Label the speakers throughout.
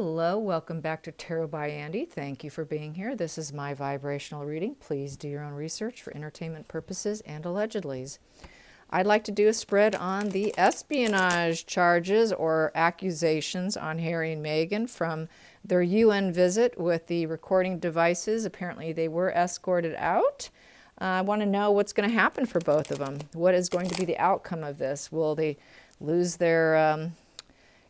Speaker 1: Hello, welcome back to Tarot by Andy. Thank you for being here. This is my vibrational reading. Please do your own research for entertainment purposes and allegedlys. I'd like to do a spread on the espionage charges or accusations on Harry and Meghan from their UN visit with the recording devices. Apparently they were escorted out. I want to know what's going to happen for both of them. What is going to be the outcome of this? Will they lose their...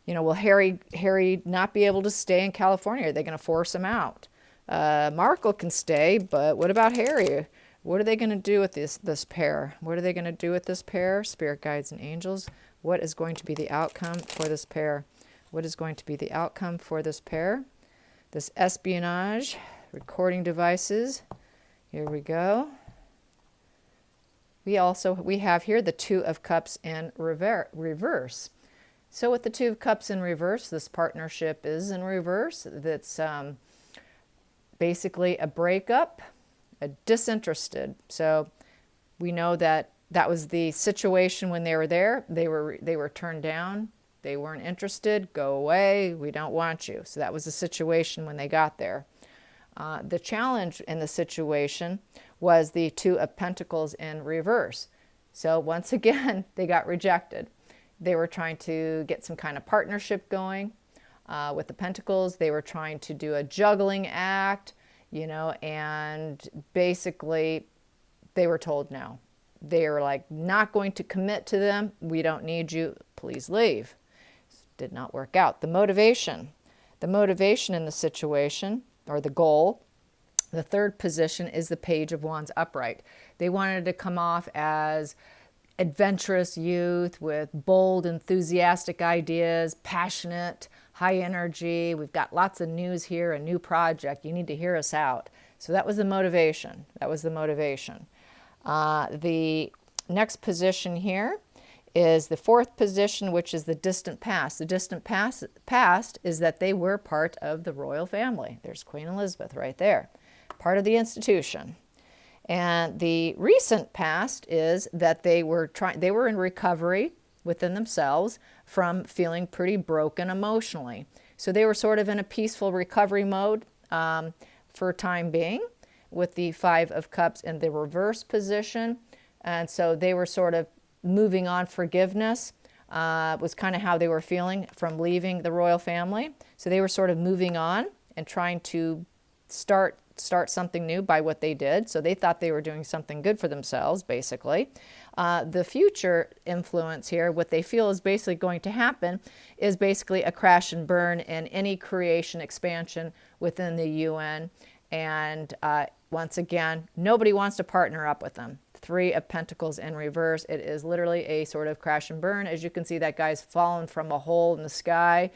Speaker 1: will Harry not be able to stay in California? Are they going to force him out? Markle can stay, but what about Harry? What are they going to do with this pair? What are they going to do with this pair? Spirit guides and angels. What is going to be the outcome for this pair? What is going to be the outcome for this pair? This espionage, recording devices. Here we go. We have here the Two of Cups in reverse. So with the Two of Cups in reverse, this partnership is in reverse. That's basically a breakup, a disinterested. So we know that that was the situation when they were there. They were turned down. They weren't interested. Go away. We don't want you. So that was the situation when they got there. The challenge in the situation was the Two of Pentacles in reverse. So once again, they got rejected. They were trying to get some kind of partnership going with the Pentacles. They were trying to do a juggling act, and basically they were told no. They were like, not going to commit to them. We don't need you. Please leave. Did not work out. The motivation in the situation, or the goal, the third position is the Page of Wands upright. They wanted to come off as adventurous youth with bold, enthusiastic ideas, passionate, high energy. We've got lots of news here, a new project. You need to hear us out. So that was the motivation. The next position here is the fourth position, which is the distant past. The distant past is that they were part of the royal family. There's Queen Elizabeth right there, part of the institution. And the recent past is that they were in recovery within themselves from feeling pretty broken emotionally. So they were sort of in a peaceful recovery mode for time being, with the Five of Cups in the reverse position. And so they were sort of moving on. Forgiveness was kind of how they were feeling from leaving the royal family. So they were sort of moving on and trying to start something new by what they did. So they thought they were doing something good for themselves, basically. The future influence here, what they feel is basically going to happen, is basically a crash and burn in any creation expansion within the UN. And once again, nobody wants to partner up with them. Three of Pentacles in reverse. It is literally a sort of crash and burn. As you can see, that guy's fallen from a hole in the sky.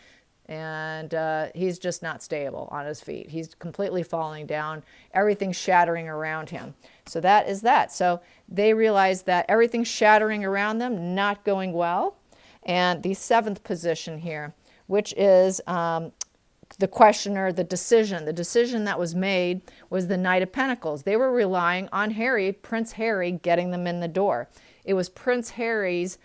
Speaker 1: And he's just not stable on his feet. He's completely falling down. Everything's shattering around him. So that is that. So they realize that everything's shattering around them, not going well. And the seventh position here, which is the questioner, the decision that was made was the Knight of Pentacles. They were relying on Harry, Prince Harry, getting them in the door. It was Prince Harry's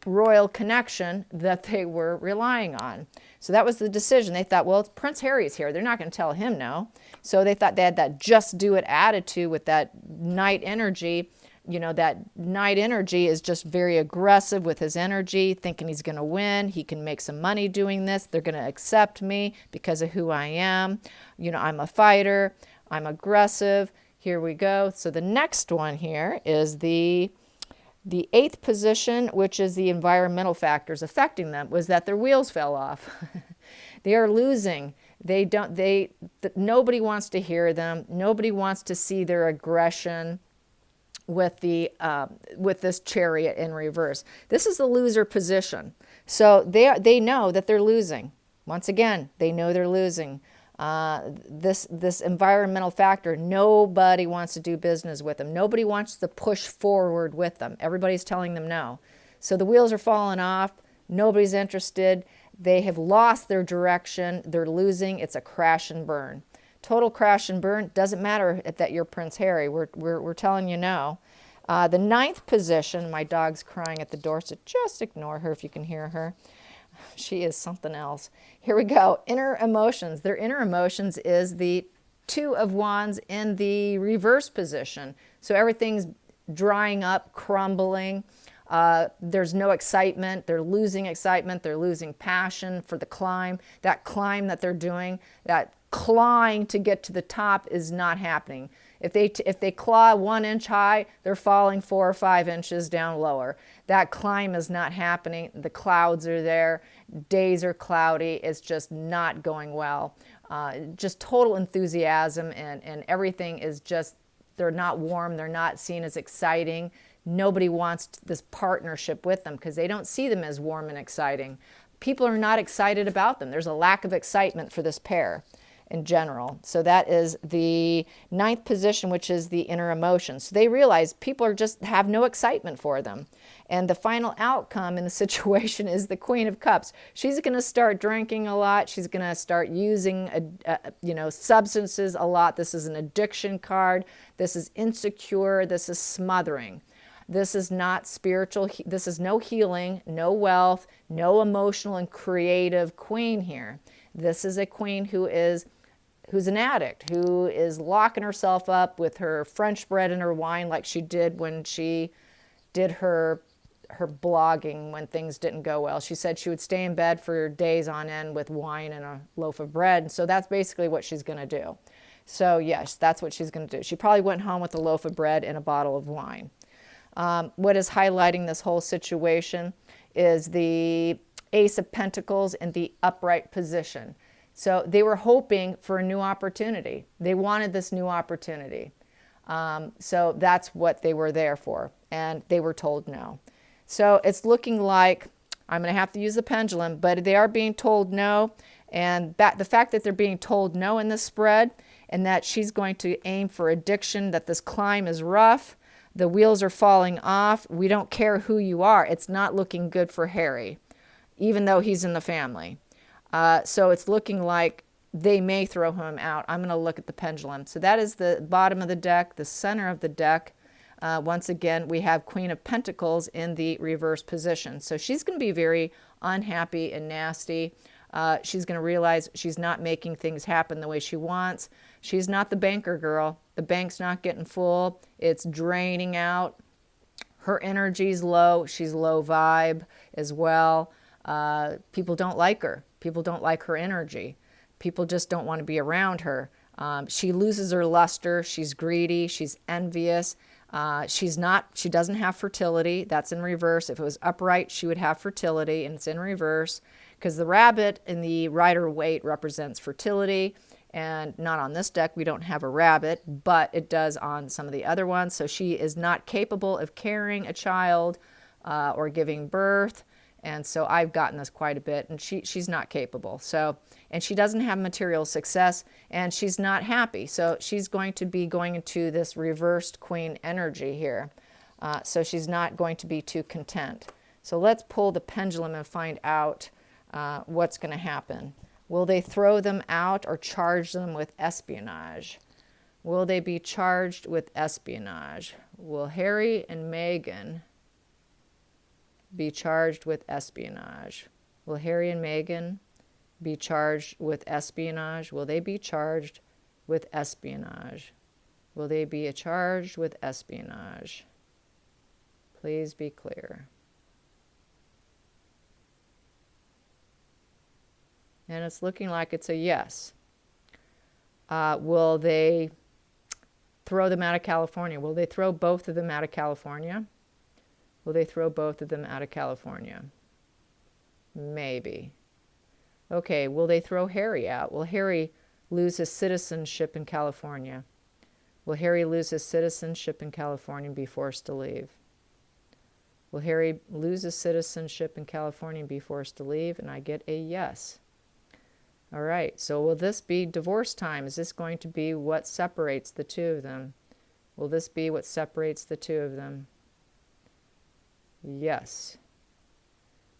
Speaker 1: royal connection that they were relying on. So that was the decision. They thought, well, it's Prince Harry's here. They're not going to tell him no. So they thought they had that just do it attitude with that knight energy. That knight energy is just very aggressive with his energy, thinking he's going to win. He can make some money doing this. They're going to accept me because of who I am. I'm a fighter. I'm aggressive. Here we go. So the next one here is the eighth position, which is the environmental factors affecting them, was that their wheels fell off. They are losing. Nobody wants to hear them. Nobody wants to see their aggression with this Chariot in reverse. This is the loser position. So they know that they're losing. Once again, they know they're losing. This environmental factor, nobody wants to do business with them. Nobody wants to push forward with them. Everybody's telling them no. So the wheels are falling off. Nobody's interested. They have lost their direction. They're losing. It's a crash and burn. Total crash and burn. Doesn't matter that you're Prince Harry. We're telling you no. The ninth position, my dog's crying at the door, so just ignore her if you can hear her. She is something else. Here we go. Inner emotions. Their inner emotions is the Two of Wands in the reverse position. So everything's drying up, crumbling. There's no excitement. They're losing excitement. They're losing passion for the climb. That climb that they're doing, that clawing to get to the top is not happening. If they claw 1 inch high, they're falling 4 or 5 inches down lower. That climb is not happening. The clouds are there. Days are cloudy. It's just not going well. Just total enthusiasm and everything is just, they're not warm. They're not seen as exciting. Nobody wants this partnership with them because they don't see them as warm and exciting. People are not excited about them. There's a lack of excitement for this pair in general. So that is the 9th position, which is the inner emotions. So they realize people are just have no excitement for them. And the final outcome in the situation is the Queen of Cups. She's going to start drinking a lot. She's going to start using substances a lot. This is an addiction card. This is insecure. This is smothering. This is not spiritual. This is no healing, no wealth, no emotional and creative queen here. This is a queen who's an addict, who is locking herself up with her French bread and her wine like she did when she did her blogging when things didn't go well. She said she would stay in bed for days on end with wine and a loaf of bread. So that's basically what she's going to do. So yes, that's what she's going to do. She probably went home with a loaf of bread and a bottle of wine. What is highlighting this whole situation is the Ace of Pentacles in the upright position. So they were hoping for a new opportunity. They wanted this new opportunity. So that's what they were there for. And they were told no. So it's looking like, I'm going to have to use the pendulum, but they are being told no. And the fact that they're being told no in this spread, and that she's going to aim for addiction, that this climb is rough, the wheels are falling off, we don't care who you are, it's not looking good for Harry, even though he's in the family. So it's looking like they may throw him out. I'm going to look at the pendulum. So that is the bottom of the deck, the center of the deck. Once again, we have Queen of Pentacles in the reverse position. So she's going to be very unhappy and nasty. She's going to realize she's not making things happen the way she wants. She's not the banker girl. The bank's not getting full. It's draining out. Her energy's low. She's low vibe as well. People don't like her. People don't like her energy. People just don't want to be around her. She loses her luster. She's greedy. She's envious. She doesn't have fertility. That's in reverse. If it was upright, she would have fertility, and it's in reverse because the rabbit in the Rider-Waite represents fertility, and not on this deck. We don't have a rabbit, but it does on some of the other ones. So she is not capable of carrying a child or giving birth. And so I've gotten this quite a bit, and she's not capable. So, and she doesn't have material success, and she's not happy. So she's going to be going into this reversed queen energy here. So she's not going to be too content. So let's pull the pendulum and find out what's going to happen. Will they throw them out or charge them with espionage? Will they be charged with espionage? Will Harry and Meghan be charged with espionage? Will Harry and Meghan be charged with espionage? Will they be charged with espionage? Will they be charged with espionage? Please be clear. And it's looking like it's a yes. Will they throw them out of California? Will they throw both of them out of California? Will they throw both of them out of California? Maybe. Okay, will they throw Harry out? Will Harry lose his citizenship in California? Will Harry lose his citizenship in California and be forced to leave? Will Harry lose his citizenship in California and be forced to leave? And I get a yes. All right, so will this be divorce time? Is this going to be what separates the two of them? Will this be what separates the two of them? Yes.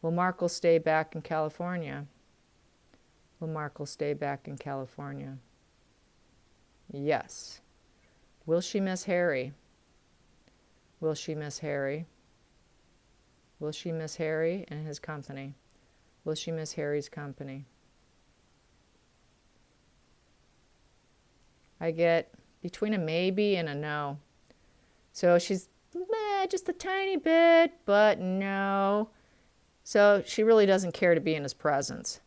Speaker 1: Will Markle stay back in California? Will Markle stay back in California? Yes. Will she miss Harry? Will she miss Harry? Will she miss Harry and his company? Will she miss Harry's company? I get between a maybe and a no. So she's just a tiny bit, but no. So she really doesn't care to be in his presence.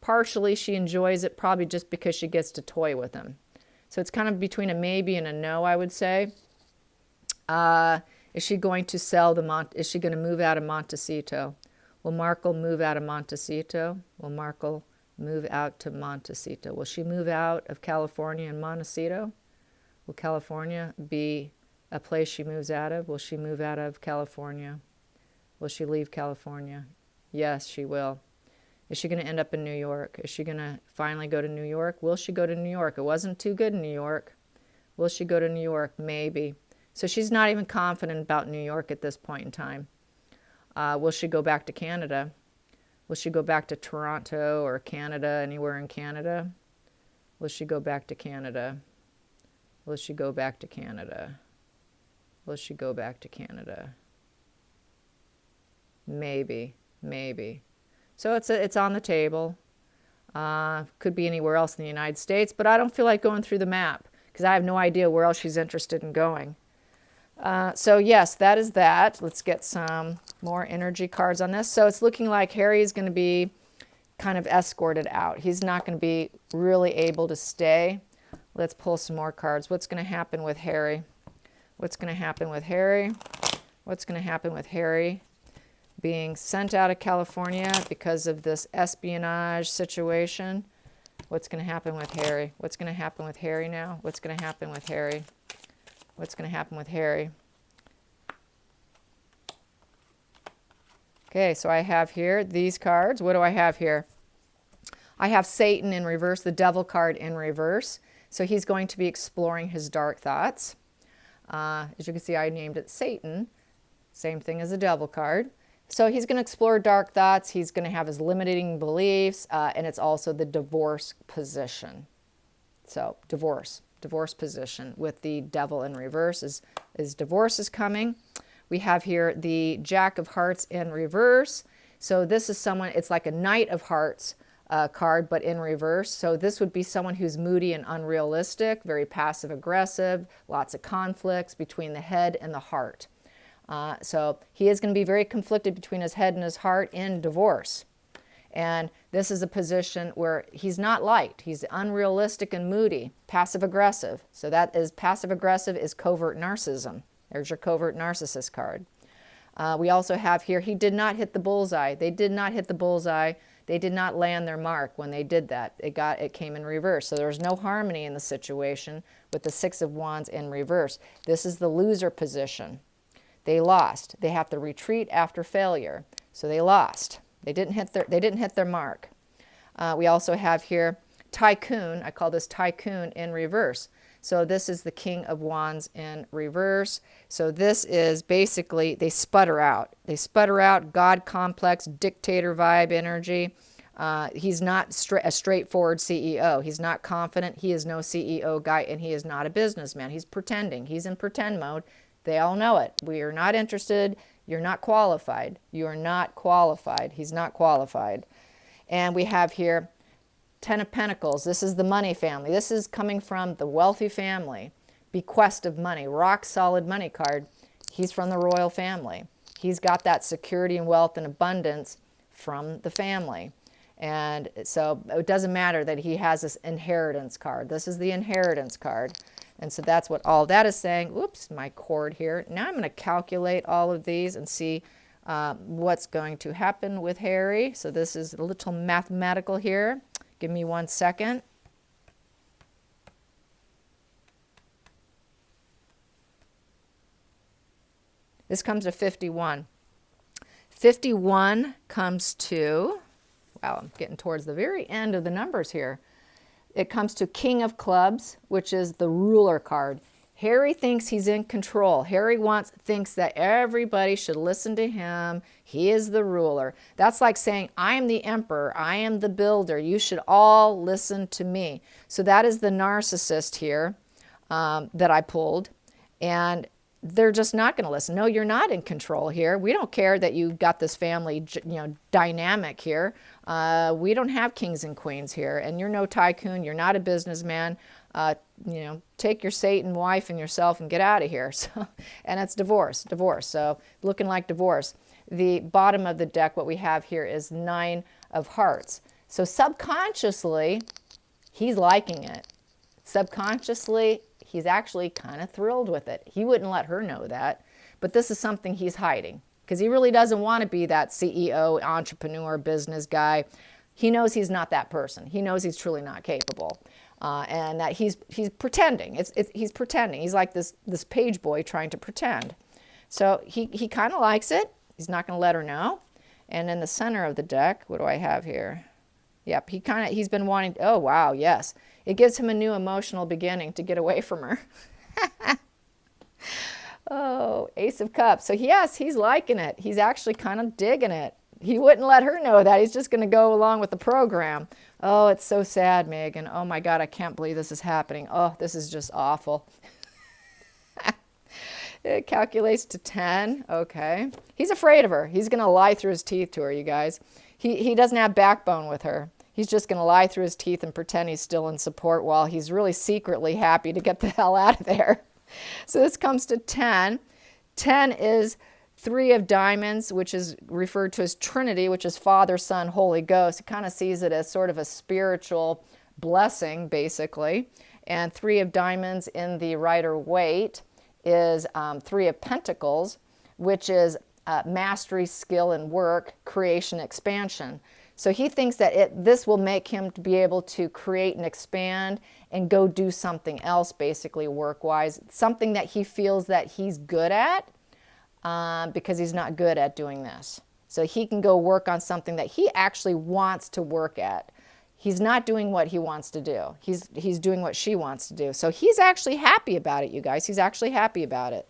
Speaker 1: Partially, she enjoys it probably just because she gets to toy with him. So it's kind of between a maybe and a no, I would say. Is she going to is she going to move out of Montecito? Will Markle move out of Montecito? Will Markle move out to Montecito? Will she move out of California and Montecito? Will California be a place she moves out of? Will she move out of California? Will she leave California? Yes, she will. Is she going to end up in New York? Is she going to finally go to New York? Will she go to New York? It wasn't too good in New York. Will she go to New York? Maybe. So she's not even confident about New York at this point in time. Will she go back to Canada? Will she go back to Toronto or Canada, anywhere in Canada? Will she go back to Canada? Will she go back to Canada? Will she go back to Canada? Maybe, maybe. So it's on the table. Could be anywhere else in the United States, but I don't feel like going through the map because I have no idea where else she's interested in going. So yes, that is that. Let's get some more energy cards on this. So it's looking like Harry is going to be kind of escorted out. He's not going to be really able to stay. Let's pull some more cards. What's going to happen with Harry? What's going to happen with Harry? What's going to happen with Harry being sent out of California because of this espionage situation? What's going to happen with Harry? What's going to happen with Harry now? What's going to happen with Harry? What's going to happen with Harry? Okay, so I have here these cards. What do I have here? I have Satan in reverse, the devil card in reverse. So he's going to be exploring his dark thoughts. As you can see, I named it Satan. Same thing as the devil card. So he's going to explore dark thoughts. He's going to have his limiting beliefs. And it's also the divorce position. So divorce position with the devil in reverse is divorce is coming. We have here the Jack of Hearts in reverse. So this is someone, it's like a Knight of Hearts card, but in reverse. So this would be someone who's moody and unrealistic, very passive aggressive, lots of conflicts between the head and the heart. So he is going to be very conflicted between his head and his heart in divorce. And this is a position where he's not liked. He's unrealistic and moody, passive-aggressive. So that is passive-aggressive is covert narcissism. There's your covert narcissist card. We also have here, he did not hit the bullseye. They did not hit the bullseye. They did not land their mark when they did that. It came in reverse. So there was no harmony in the situation with the Six of Wands in reverse. This is the loser position. They lost. They have to retreat after failure. So they lost. They didn't hit their mark. We also have here Tycoon. I call this Tycoon in reverse. So this is the King of Wands in reverse. So this is basically, they sputter out. They sputter out, God complex, dictator vibe energy. He's not a straightforward CEO. He's not confident. He is no CEO guy, and he is not a businessman. He's pretending. He's in pretend mode. They all know it. We are not interested. You're not qualified. You are not qualified. He's not qualified. And we have here Ten of Pentacles. This is the money family. This is coming from the wealthy family. Bequest of money. Rock solid money card. He's from the royal family. He's got that security and wealth and abundance from the family. And so it doesn't matter that he has this inheritance card. This is the inheritance card. And so that's what all that is saying. Oops, my cord here. Now I'm going to calculate all of these and see what's going to happen with Harry. So this is a little mathematical here. Give me 1 second. This comes to 51. 51 comes to, wow, I'm getting towards the very end of the numbers here. It comes to King of Clubs, which is the ruler card. Harry thinks he's in control. Harry thinks that everybody should listen to him. He is the ruler. That's like saying, I am the emperor. I am the builder. You should all listen to me. So that is the narcissist here that I pulled. And they're just not going to listen. No, you're not in control here. We don't care that you got this family, dynamic here. We don't have kings and queens here, and you're no tycoon. You're not a businessman. Take your Satan wife and yourself and get out of here. So, and it's divorce. So looking like divorce. The bottom of the deck, what we have here is 9 of Hearts. So subconsciously, he's liking it. Subconsciously, he's actually kind of thrilled with it. He wouldn't let her know that, but this is something he's hiding because he really doesn't want to be that CEO, entrepreneur, business guy. He knows he's not that person. He knows he's truly not capable, and that he's pretending. He's pretending. He's like this page boy trying to pretend. So he kind of likes it. He's not going to let her know. And in the center of the deck, what do I have here? Yep, he's been wanting, oh wow, yes. It gives him a new emotional beginning to get away from her. Oh, Ace of Cups. So yes, he's liking it. He's actually kind of digging it. He wouldn't let her know that. He's just going to go along with the program. Oh, it's so sad, Meghan. Oh my God, I can't believe this is happening. Oh, this is just awful. It calculates to 10. Okay. He's afraid of her. He's going to lie through his teeth to her, you guys. He doesn't have backbone with her. He's just going to lie through his teeth and pretend he's still in support while he's really secretly happy to get the hell out of there. So this comes to 10. 10 is 3 of Diamonds, which is referred to as Trinity, which is Father, Son, Holy Ghost. It kind of sees it as sort of a spiritual blessing, basically. And 3 of Diamonds in the Rider-Waite is 3 of Pentacles, which is mastery, skill, and work, creation, expansion. So he thinks that this will make him to be able to create and expand and go do something else, basically work-wise, something that he feels that he's good at because he's not good at doing this. So he can go work on something that he actually wants to work at. He's not doing what he wants to do. He's doing what she wants to do. So he's actually happy about it, you guys. He's actually happy about it.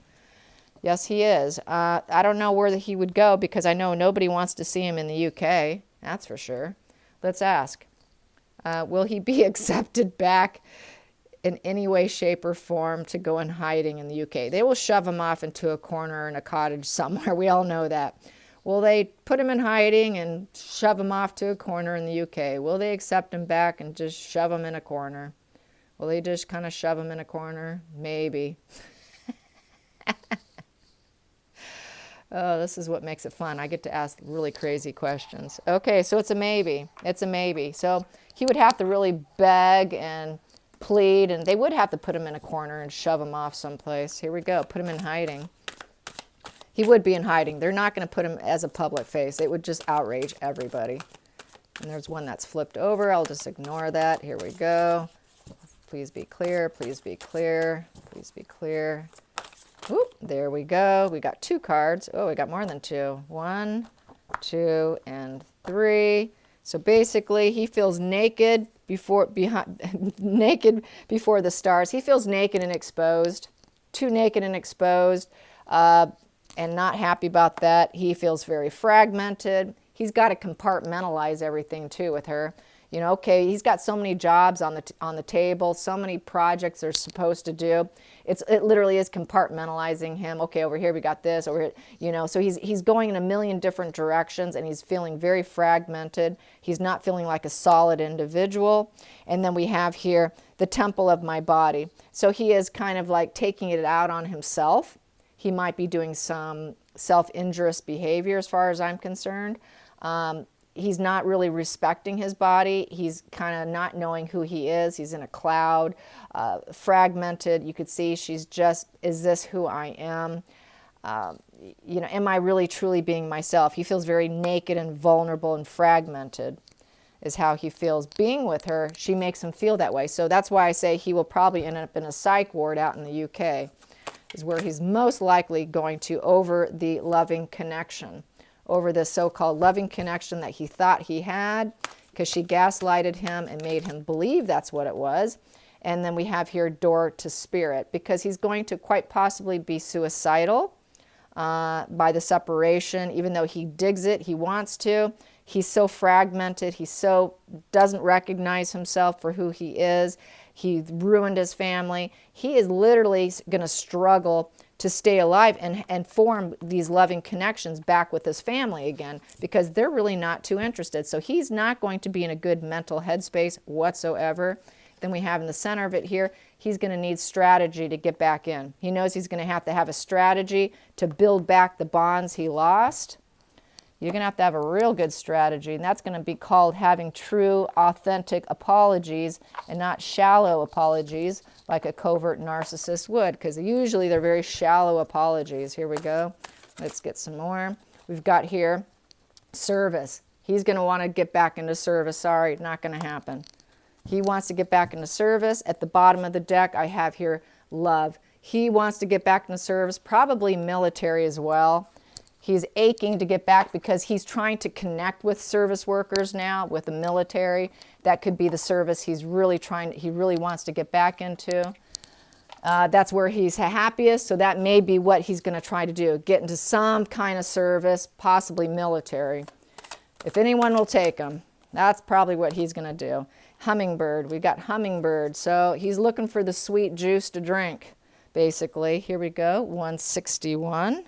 Speaker 1: Yes, he is. I don't know where he would go because I know nobody wants to see him in the UK. That's for sure. Let's ask. Will he be accepted back in any way, shape, or form to go in hiding in the UK? They will shove him off into a corner in a cottage somewhere. We all know that. Will they put him in hiding and shove him off to a corner in the UK? Will they accept him back and just shove him in a corner? Will they just kind of shove him in a corner? Maybe. Oh, this is what makes it fun. I get to ask really crazy questions. Okay, so it's a maybe. It's a maybe. So he would have to really beg and plead, and they would have to put him in a corner and shove him off someplace. Here we go. Put him in hiding. He would be in hiding. They're not going to put him as a public face. It would just outrage everybody. And there's one that's flipped over. I'll just ignore that. Here we go. Please be clear. Please be clear. Please be clear. Whoop, there we go. We got 2 cards. Oh, we got more than 2. 1, 2, and 3. So basically, he feels naked naked before the stars. He feels naked and exposed. Too naked and exposed. And not happy about that. He feels very fragmented. He's got to compartmentalize everything too with her. You know, okay, he's got so many jobs on the table, so many projects they're supposed to do. It literally is compartmentalizing him. Okay, over here we got this, over here, you know. So he's going in a million different directions, and he's feeling very fragmented. He's not feeling like a solid individual. And then we have here the temple of my body. So he is kind of like taking it out on himself. He might be doing some self-injurious behavior as far as I'm concerned. He's not really respecting his body. He's kind of not knowing who he is. He's in a cloud, fragmented. You could see she's just, is this who I am? You know, am I really truly being myself? He feels very naked and vulnerable and fragmented is how he feels. Being with her, she makes him feel that way. So that's why I say he will probably end up in a psych ward out in the UK, is where he's most likely going to over the loving connection. Over this so-called loving connection that he thought he had, because she gaslighted him and made him believe that's what it was. And then we have here door to spirit, because he's going to quite possibly be suicidal by the separation, even though he digs it, he wants to. He's so fragmented, he so doesn't recognize himself for who he is. He ruined his family. He is literally going to struggle to stay alive and form these loving connections back with his family again, because they're really not too interested. So he's not going to be in a good mental headspace whatsoever. Then we have in the center of it here, he's going to need strategy to get back in. He knows he's going to have a strategy to build back the bonds he lost. You're going to have a real good strategy, and that's going to be called having true, authentic apologies and not shallow apologies like a covert narcissist would, because usually they're very shallow apologies. Here we go. Let's get some more. We've got here service. He's going to want to get back into service. Sorry, not going to happen. He wants to get back into service. At the bottom of the deck, I have here love. He wants to get back into service, probably military as well. He's aching to get back because he's trying to connect with service workers now, with the military. That could be the service he really wants to get back into. That's where he's happiest, so that may be what he's going to try to do, get into some kind of service, possibly military. If anyone will take him, that's probably what he's going to do. Hummingbird, we got hummingbird, so he's looking for the sweet juice to drink, basically. Here we go, 161.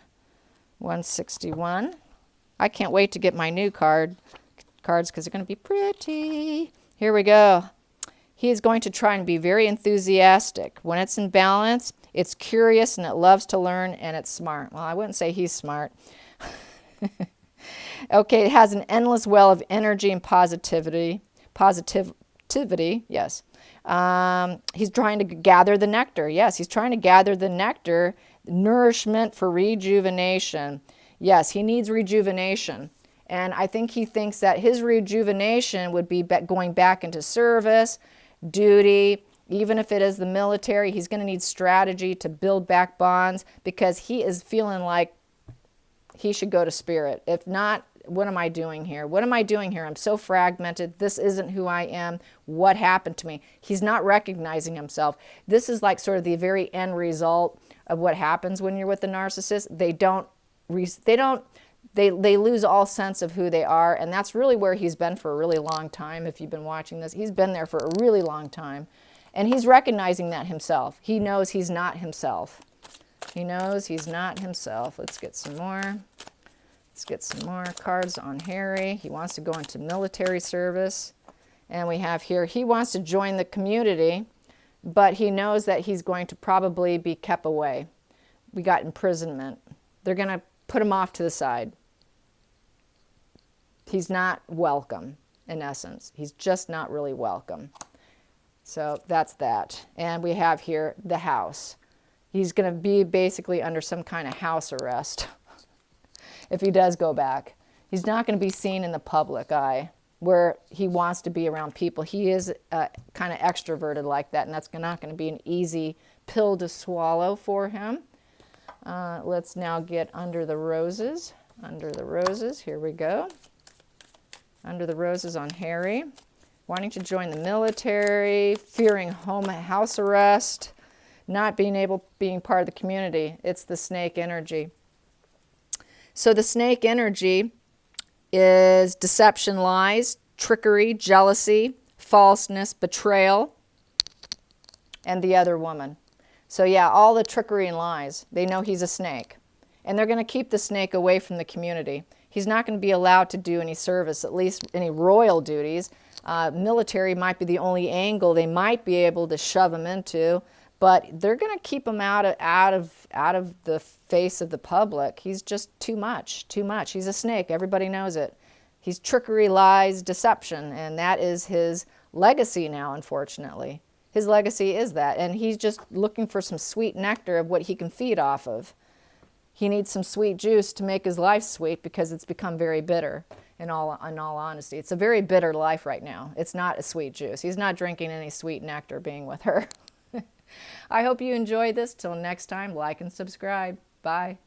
Speaker 1: 161. I can't wait to get my new cards because they're going to be pretty. Here we go. He is going to try and be very enthusiastic. When it's in balance, it's curious and it loves to learn and it's smart. Well, I wouldn't say he's smart. Okay, it has an endless well of energy and positivity. Yes. He's trying to gather the nectar. Yes, he's trying to gather the nectar, nourishment for rejuvenation. Yes, he needs rejuvenation. And I think he thinks that his rejuvenation would be going back into service, duty, even if it is the military. He's going to need strategy to build back bonds because he is feeling like he should go to spirit. If not, what am I doing here? What am I doing here? I'm so fragmented. This isn't who I am. What happened to me? He's not recognizing himself. This is like sort of the very end result of what happens when you're with a narcissist. They lose all sense of who they are, and that's really where he's been for a really long time. If you've been watching this, he's been there for a really long time, and he's recognizing that himself. He knows he's not himself. He knows he's not himself. Let's get some more. Let's get some more cards on Harry. He wants to go into military service, and we have here he wants to join the community, but he knows that he's going to probably be kept away. We got imprisonment. They're going to put him off to the side. He's not welcome, in essence. He's just not really welcome. So that's that. And we have here the house. He's going to be basically under some kind of house arrest if he does go back. He's not going to be seen in the public eye where he wants to be around people. He is kind of extroverted like that, and that's not going to be an easy pill to swallow for him. Let's now get under the roses. Under the roses, here we go. Under the roses on Harry. Wanting to join the military, fearing house arrest, not being part of the community. It's the snake energy. So the snake energy is deception, lies, trickery, jealousy, falseness, betrayal, and the other woman. So yeah, all the trickery and lies. They know he's a snake. And they're going to keep the snake away from the community. He's not going to be allowed to do any service, at least any royal duties. Military might be the only angle they might be able to shove him into, but they're going to keep him out of the face of the public. He's just too much. He's a snake. Everybody knows it. He's trickery, lies, deception, and that is his legacy now, unfortunately. His legacy is that, and he's just looking for some sweet nectar of what he can feed off of. He needs some sweet juice to make his life sweet because it's become very bitter, in all honesty. It's a very bitter life right now. It's not a sweet juice. He's not drinking any sweet nectar being with her. I hope you enjoyed this. Till next time, like and subscribe. Bye.